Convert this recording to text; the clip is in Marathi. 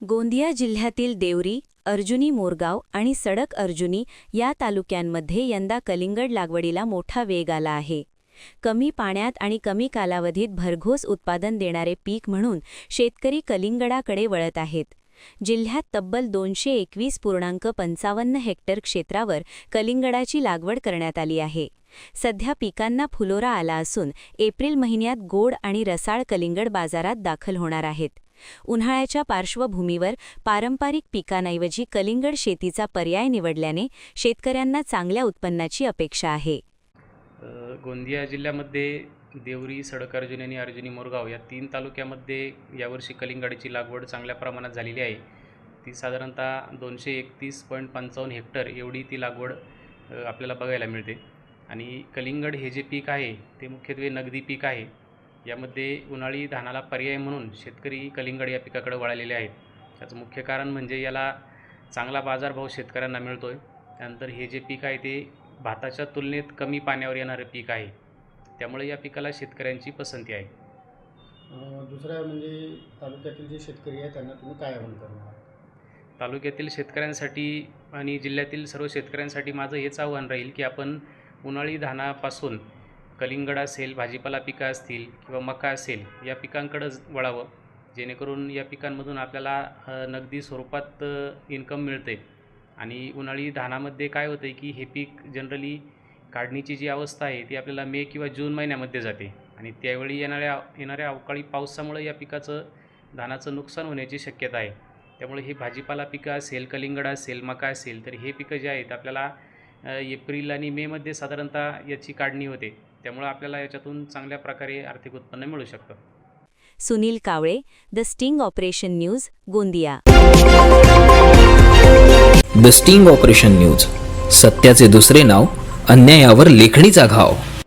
गोंदिया जिल्ह्यातील देवरी, अर्जुनी मोरगाव आणि सडक अर्जुनी या तालुक्यांमध्ये यंदा कलिंगड लागवडीला मोठा वेग आला आहे. कमी पाण्यात आणि कमी कालावधीत भरघोस उत्पादन देणारे पीक म्हणून शेतकरी कलिंगडाकडे वळत आहेत. जिल्ह्यात तब्बल 221.55 हेक्टर क्षेत्रावर कलिंगडाची लागवड करण्यात आली आहे. सध्या पिकांना फुलोरा आला असून एप्रिल महिन्यात गोड आणि रसाळ कलिंगड बाजारात दाखल होणार आहेत. उन्हाळ्याच्या पार्श्वभूमीवर पारंपरिक पिकांऐवजी कलिंगड शेतीचा पर्याय निवडल्याने शेतकऱ्यांना चांगल्या उत्पन्नाची अपेक्षा आहे. गोंदिया जिल्ह्यामध्ये देवरी, सडक अर्जुनी आणि अर्जुनी मोरगाव या 3 तालुक्यामध्ये यावर्षी कलिंगडाची लागवड चांगल्या प्रमाणात झालेली आहे. ती साधारणतः 231.55 हेक्टर एवढी ती लागवड आपल्याला बघायला मिळते. आणि कलिंगड हे जे पीक आहे ते मुख्यत्वे नगदी पीक आहे. यामध्ये उन्हाळी धानाला पर्याय म्हणून शेतकरी कलिंगड या पिकाकडे वळालेले आहेत. त्याचं मुख्य कारण म्हणजे याला चांगला बाजारभाव शेतकऱ्यांना मिळतो आहे. त्यानंतर हे जे पीक आहे ते भाताच्या तुलनेत कमी पाण्यावर येणारं पीक आहे. त्यामुळे या पिकाला शेतकऱ्यांची पसंती आहे. दुसरा म्हणजे तालुक्यातील जे शेतकरी आहेत त्यांना तुम्ही काय आवाहन करणार? तालुक्यातील शेतकऱ्यांसाठी आणि जिल्ह्यातील सर्व शेतकऱ्यांसाठी माझं हेच आव्हान राहील की आपण उन्हाळी धानापासून कलिंगड असेल, भाजीपाला पिकं असतील किंवा मका असेल या पिकांकडं वळावं, जेणेकरून या पिकांमधून आपल्याला नगदी स्वरूपात इन्कम मिळते. आणि उन्हाळी धानामध्ये काय होतं आहे की हे पीक जनरली काढणीची जी अवस्था आहे ती आपल्याला मे किंवा जून महिन्यामध्ये जाते आणि त्यावेळी येणाऱ्या अवकाळी पावसामुळे या पिकाचं धानाचं नुकसान होण्याची शक्यता आहे. त्यामुळे ही भाजीपाला पिकं असेल, कलिंगड असेल, मका असेल तर हे पिकं जे आहेत आपल्याला एप्रिल आणि मेमध्ये साधारणतः याची काढणी होते. त्यामुळे आपल्याला याच्यातून चांगल्या प्रकारे आर्थिक उत्पन्न मिळू शकतं. Sunil Kawale, the sting operation news, Gondia. The sting operation news, सत्याचे दुसरे नाव, अन्यायावर लेखणीचा घाव.